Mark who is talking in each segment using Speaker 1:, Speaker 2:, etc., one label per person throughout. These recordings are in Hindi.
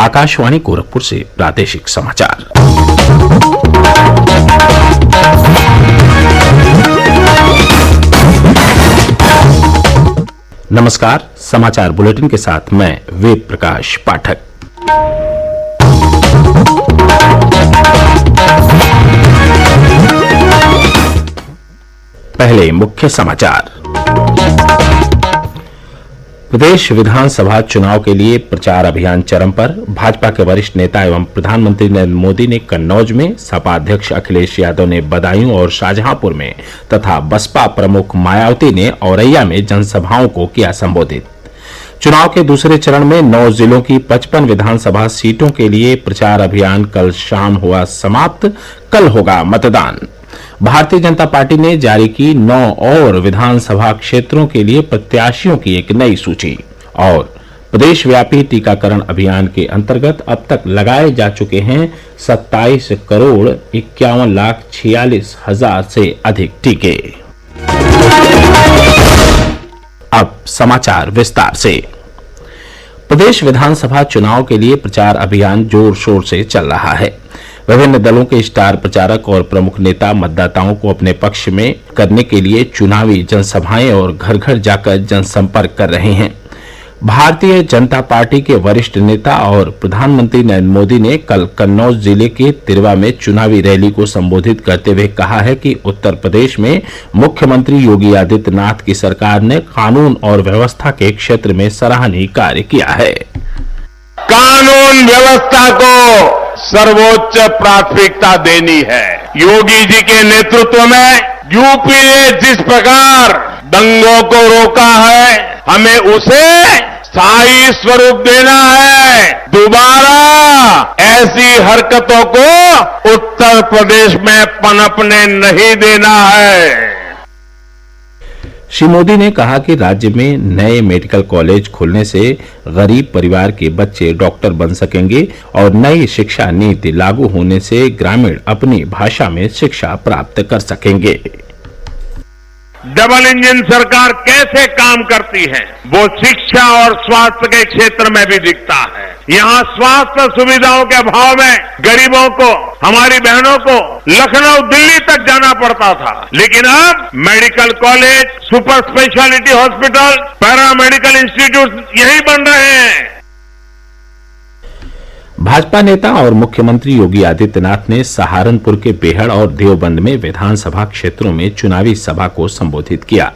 Speaker 1: आकाशवाणी गोरखपुर से प्रादेशिक समाचार। नमस्कार, समाचार बुलेटिन के साथ मैं वेद प्रकाश पाठक। पहले मुख्य समाचार। प्रदेश विधानसभा चुनाव के लिए प्रचार अभियान चरम पर। भाजपा के वरिष्ठ नेता एवं प्रधानमंत्री नरेंद्र मोदी ने कन्नौज में, सपा अध्यक्ष अखिलेश यादव ने बदायूं और शाहजहांपुर में तथा बसपा प्रमुख मायावती ने औरैया में जनसभाओं को किया संबोधित। चुनाव के दूसरे चरण में 9 जिलों की 55 विधानसभा सीटों के लिए प्रचार अभियान कल शाम हुआ समाप्त। कल होगा मतदान। भारतीय जनता पार्टी ने जारी की 9 और विधानसभा क्षेत्रों के लिए प्रत्याशियों की एक नई सूची। और प्रदेशव्यापी टीकाकरण अभियान के अंतर्गत अब तक लगाए जा चुके हैं 27,51,46,000 से अधिक टीके। अब समाचार विस्तार से। प्रदेश विधानसभा चुनाव के लिए प्रचार अभियान जोर शोर से चल रहा है। विभिन्न दलों के स्टार प्रचारक और प्रमुख नेता मतदाताओं को अपने पक्ष में करने के लिए चुनावी जनसभाएं और घर घर जाकर जनसंपर्क कर रहे हैं। भारतीय जनता पार्टी के वरिष्ठ नेता और प्रधानमंत्री नरेंद्र मोदी ने कल कन्नौज जिले के तिरवा में चुनावी रैली को संबोधित करते हुए कहा है कि उत्तर प्रदेश में मुख्यमंत्री योगी आदित्यनाथ की सरकार ने कानून और व्यवस्था के क्षेत्र में सराहनीय कार्य किया है।
Speaker 2: कानून व्यवस्था को सर्वोच्च प्राथमिकता देनी है। योगी जी के नेतृत्व में यूपी ने जिस प्रकार दंगों को रोका है, हमें उसे स्थायी स्वरूप देना है। दोबारा ऐसी हरकतों को उत्तर प्रदेश में पनपने नहीं देना है।
Speaker 1: श्री मोदी ने कहा कि राज्य में नए मेडिकल कॉलेज खुलने से गरीब परिवार के बच्चे डॉक्टर बन सकेंगे और नई शिक्षा नीति लागू होने से ग्रामीण अपनी भाषा में शिक्षा प्राप्त कर सकेंगे।
Speaker 2: डबल इंजन सरकार कैसे काम करती है वो शिक्षा और स्वास्थ्य के क्षेत्र में भी दिखता है। यहाँ स्वास्थ्य सुविधाओं के अभाव में गरीबों को, हमारी बहनों को लखनऊ दिल्ली तक जाना पड़ता था, लेकिन अब medical college, super speciality hospital, paramedical institute यही बन रहे हैं।
Speaker 1: भाजपा नेता और मुख्यमंत्री योगी आदित्यनाथ ने सहारनपुर के बेहड़ और देवबंद में विधानसभा क्षेत्रों में चुनावी सभा को संबोधित किया।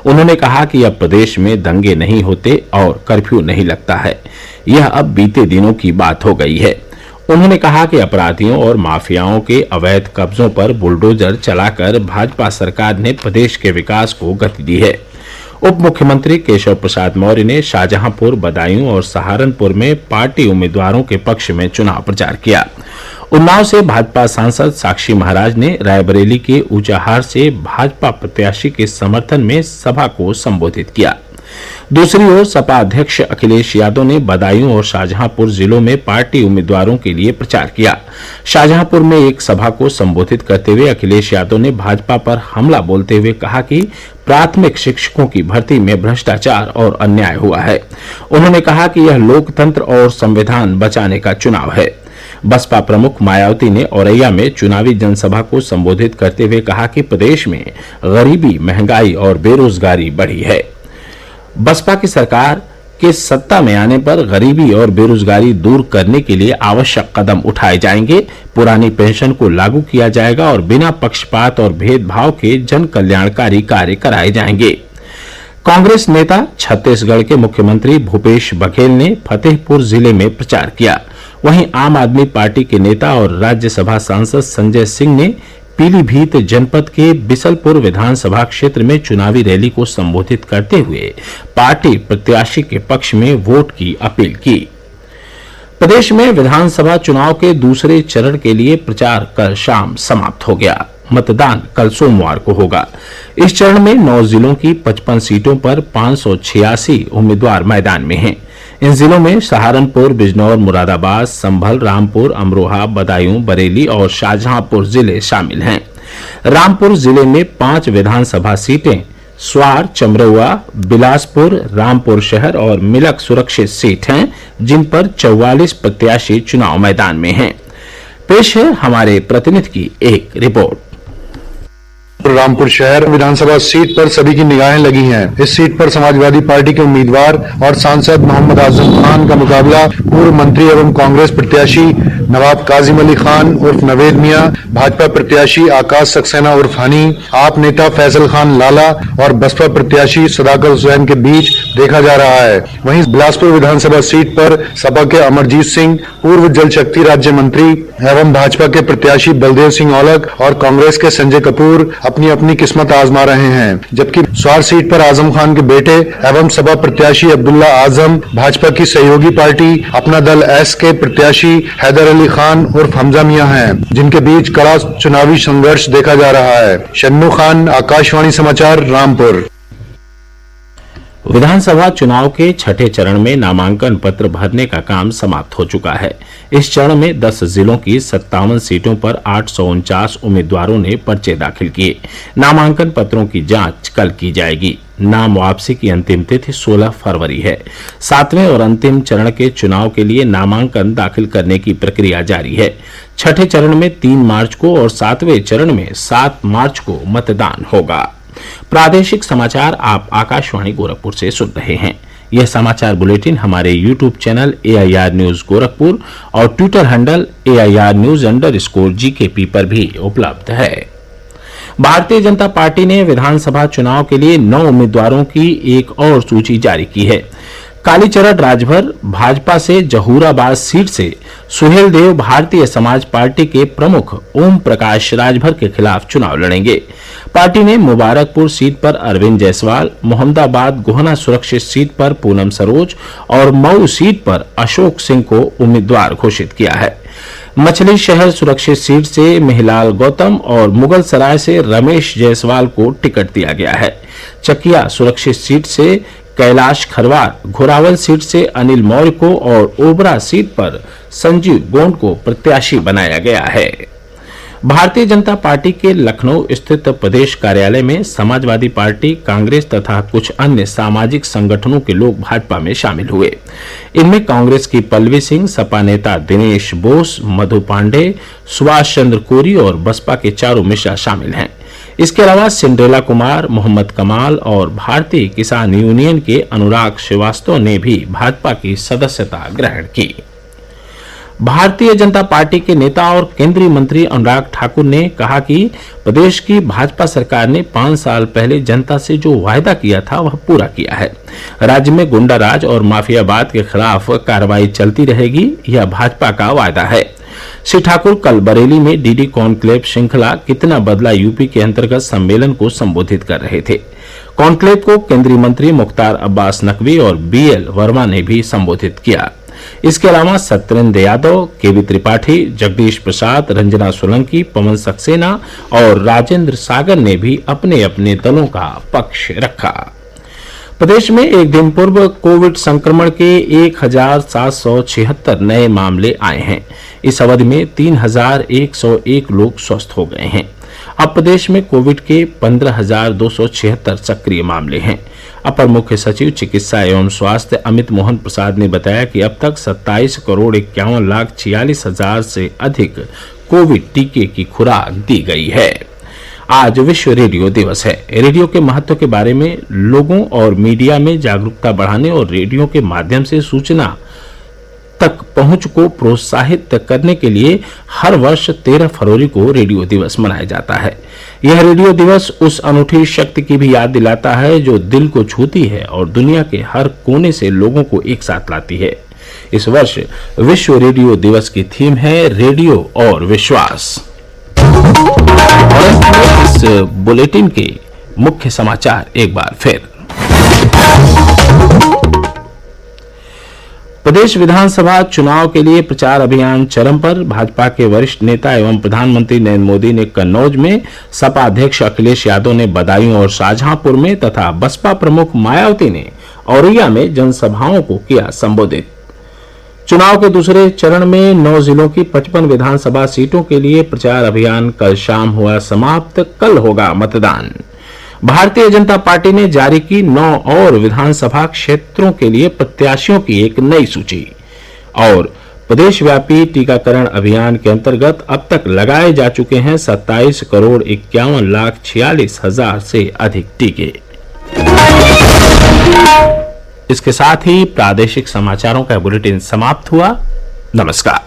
Speaker 1: उन्होंने कहा कि अब प्रदेश में दंगे नहीं होते और कर्फ्यू नहीं लगता है। यह अब बीते दिनों की बात हो गई है। उन्होंने कहा कि अपराधियों और माफियाओं के अवैध कब्जों पर बुलडोजर चलाकर भाजपा सरकार ने प्रदेश के विकास को गति दी है। उप मुख्यमंत्री केशव प्रसाद मौर्य ने शाहजहांपुर, बदायूं और सहारनपुर में पार्टी उम्मीदवारों के पक्ष में चुनाव प्रचार किया। उन्नाव से भाजपा सांसद साक्षी महाराज ने रायबरेली के ऊंचाहार से भाजपा प्रत्याशी के समर्थन में सभा को संबोधित किया। दूसरी ओर सपा अध्यक्ष अखिलेश यादव ने बदायूं और शाहजहांपुर जिलों में पार्टी उम्मीदवारों के लिए प्रचार किया। शाहजहांपुर में एक सभा को संबोधित करते हुए अखिलेश यादव ने भाजपा पर हमला बोलते हुए कहा कि प्राथमिक शिक्षकों की भर्ती में भ्रष्टाचार और अन्याय हुआ है। उन्होंने कहा कि यह लोकतंत्र और संविधान बचाने का चुनाव है। बसपा प्रमुख मायावती ने औरैया में चुनावी जनसभा को संबोधित करते हुए कहा कि प्रदेश में गरीबी, महंगाई और बेरोजगारी बढ़ी है। बसपा की सरकार के सत्ता में आने पर गरीबी और बेरोजगारी दूर करने के लिए आवश्यक कदम उठाए जाएंगे। पुरानी पेंशन को लागू किया जाएगा और बिना पक्षपात और भेदभाव के जन कल्याणकारी कार्य कराए जाएंगे। कांग्रेस नेता छत्तीसगढ़ के मुख्यमंत्री भूपेश बघेल ने फतेहपुर जिले में प्रचार किया। वहीं आम आदमी पार्टी के नेता और राज्यसभा सांसद संजय सिंह ने पीलीभीत जनपद के बिसलपुर विधानसभा क्षेत्र में चुनावी रैली को संबोधित करते हुए पार्टी प्रत्याशी के पक्ष में वोट की अपील की। प्रदेश में विधानसभा चुनाव के दूसरे चरण के लिए प्रचार कल शाम समाप्त हो गया। मतदान कल सोमवार को होगा। इस चरण में 9 जिलों की 55 सीटों पर 586 उम्मीदवार मैदान में हैं। इन जिलों में सहारनपुर, बिजनौर, मुरादाबाद, संभल, रामपुर, अमरोहा, बदायूं, बरेली और शाहजहांपुर जिले शामिल हैं। रामपुर जिले में 5 विधानसभा सीटें स्वार, चमरौआ, बिलासपुर, रामपुर शहर और मिलक सुरक्षित सीट हैं, जिन पर 44 प्रत्याशी चुनाव मैदान में हैं। पेश है हमारे प्रतिनिधि की एक रिपोर्ट।
Speaker 3: रामपुर शहर विधानसभा सीट पर सभी की निगाहें लगी हैं। इस सीट पर समाजवादी पार्टी के उम्मीदवार और सांसद मोहम्मद आजम खान का मुकाबला पूर्व मंत्री एवं कांग्रेस प्रत्याशी नवाब काजिम अली खान उर्फ नवेद मियां, भाजपा प्रत्याशी आकाश सक्सेना उर्फ हनी, आप नेता फैसल खान लाला और बसपा प्रत्याशी सदाकत हुसैन के बीच देखा जा रहा है। वहीं बिलासपुर विधानसभा सीट पर सपा के अमरजीत सिंह, पूर्व जल शक्ति राज्य मंत्री एवं भाजपा के प्रत्याशी बलदेव सिंह औलख और कांग्रेस के संजय कपूर अपनी अपनी किस्मत आजमा रहे हैं, जबकि स्वार सीट पर आजम खान के बेटे एवं सपा प्रत्याशी अब्दुल्ला आजम, भाजपा की सहयोगी पार्टी अपना दल एस के प्रत्याशी हैदर अली खान उर्फ हमजा मियां हैं, जिनके बीच कड़ा चुनावी संघर्ष देखा जा रहा है। शन्नू खान, आकाशवाणी समाचार, रामपुर।
Speaker 1: विधानसभा चुनाव के छठे चरण में नामांकन पत्र भरने का काम समाप्त हो चुका है। इस चरण में 10 जिलों की 57 सीटों पर 849 उम्मीदवारों ने पर्चे दाखिल किए। नामांकन पत्रों की जांच कल की जाएगी। नाम वापसी की अंतिम तिथि 16 फरवरी है। 7वें और अंतिम चरण के चुनाव के लिए नामांकन दाखिल करने की प्रक्रिया जारी है। छठे चरण में 3 मार्च को और 7वें चरण में 7 मार्च को मतदान होगा। प्रादेशिक समाचार आप आकाशवाणी गोरखपुर से सुन रहे हैं। यह समाचार बुलेटिन हमारे YouTube channel AIR news Gorakhpur और ट्विटर हैंडल AIR न्यूज_GKP पर भी उपलब्ध है। भारतीय जनता पार्टी ने विधानसभा चुनाव के लिए 9 उम्मीदवारों की एक और सूची जारी की है। कालीचरण राजभर भाजपा से जहूराबाद सीट से सुहेल देव भारतीय समाज पार्टी के प्रमुख ओम प्रकाश राजभर के खिलाफ चुनाव लड़ेंगे। पार्टी ने मुबारकपुर सीट पर अरविंद जायसवाल, मोहम्मदाबाद गोहना सुरक्षित सीट पर पूनम सरोज और मऊ सीट पर अशोक सिंह को उम्मीदवार घोषित किया है। मछली शहर सुरक्षित सीट से मेहलाल गौतम और मुगल सराय से रमेश जायसवाल को टिकट दिया गया है। चकिया सुरक्षित सीट से कैलाश खरवार, घोरावल सीट से अनिल मौर्य को और ओबरा सीट पर संजीव गोंड को प्रत्याशी बनाया गया है। भारतीय जनता पार्टी के लखनऊ स्थित प्रदेश कार्यालय में समाजवादी पार्टी, कांग्रेस तथा कुछ अन्य सामाजिक संगठनों के लोग भाजपा में शामिल हुए। इनमें कांग्रेस की पल्लवी सिंह, सपा नेता दिनेश बोस, मधु पांडे, सुभाष चंद्र कोरी और बसपा के चारू मिश्रा शामिल हैं। इसके अलावा सिंड्रेला कुमार, मोहम्मद कमाल और भारतीय किसान यूनियन के अनुराग श्रीवास्तव ने भी भाजपा की सदस्यता ग्रहण की। भारतीय जनता पार्टी के नेता और केंद्रीय मंत्री अनुराग ठाकुर ने कहा कि प्रदेश की भाजपा सरकार ने 5 साल पहले जनता से जो वायदा किया था वह पूरा किया है। राज्य में गुंडाराज और माफियावाद के खिलाफ कार्रवाई चलती रहेगी, यह भाजपा का वायदा है। श्री ठाकुर कल बरेली में डीडी कॉन्क्लेव श्रृंखला कितना बदला यूपी के अंतर्गत सम्मेलन को संबोधित कर रहे थे। कॉन्क्लेव को केंद्रीय मंत्री मुख्तार अब्बास नकवी और BL वर्मा ने भी संबोधित किया। इसके अलावा सत्येंद्र यादव, केवी त्रिपाठी, जगदीश प्रसाद, रंजना सोलंकी, पवन सक्सेना और राजेंद्र सागर ने भी अपने अपने दलों का पक्ष रखा। प्रदेश में एक दिन पूर्व कोविड संक्रमण के 1776 नए मामले आए हैं। इस अवधि में 3101 लोग स्वस्थ हो गए हैं। अब प्रदेश में कोविड के 15,276 सक्रिय मामले हैं। अपर मुख्य सचिव चिकित्सा एवं स्वास्थ्य अमित मोहन प्रसाद ने बताया कि अब तक 27,51,46,000 से अधिक कोविड टीके की खुराक दी गई है। आज विश्व रेडियो दिवस है। रेडियो के महत्व के बारे में लोगों और मीडिया में जागरूकता बढ़ाने और रेडियो के माध्यम से सूचना तक पहुंच को प्रोत्साहित करने के लिए हर वर्ष 13 फरवरी को रेडियो दिवस मनाया जाता है। यह रेडियो दिवस उस अनूठी शक्ति की भी याद दिलाता है जो दिल को छूती है और दुनिया के हर कोने से लोगों को एक साथ लाती है। इस वर्ष विश्व रेडियो दिवस की थीम है रेडियो और विश्वास। और इस बुलेटिन के मुख्य समाचार एक बार फिर। प्रदेश विधानसभा चुनाव के लिए प्रचार अभियान चरम पर। भाजपा के वरिष्ठ नेता एवं प्रधानमंत्री नरेंद्र मोदी ने कन्नौज में, सपा अध्यक्ष अखिलेश यादव ने बदायूं और शाहजहांपुर में तथा बसपा प्रमुख मायावती ने औरैया में जनसभाओं को किया संबोधित। चुनाव के दूसरे चरण में 9 जिलों की 55 विधानसभा सीटों के लिए प्रचार अभियान कल शाम हुआ समाप्त। कल होगा मतदान। भारतीय जनता पार्टी ने जारी की 9 और विधानसभा क्षेत्रों के लिए प्रत्याशियों की एक नई सूची। और प्रदेशव्यापी टीकाकरण अभियान के अंतर्गत अब तक लगाए जा चुके हैं 27,51,46,00,000 से अधिक टीके। इसके साथ ही प्रादेशिक समाचारों का बुलेटिन समाप्त हुआ। नमस्कार।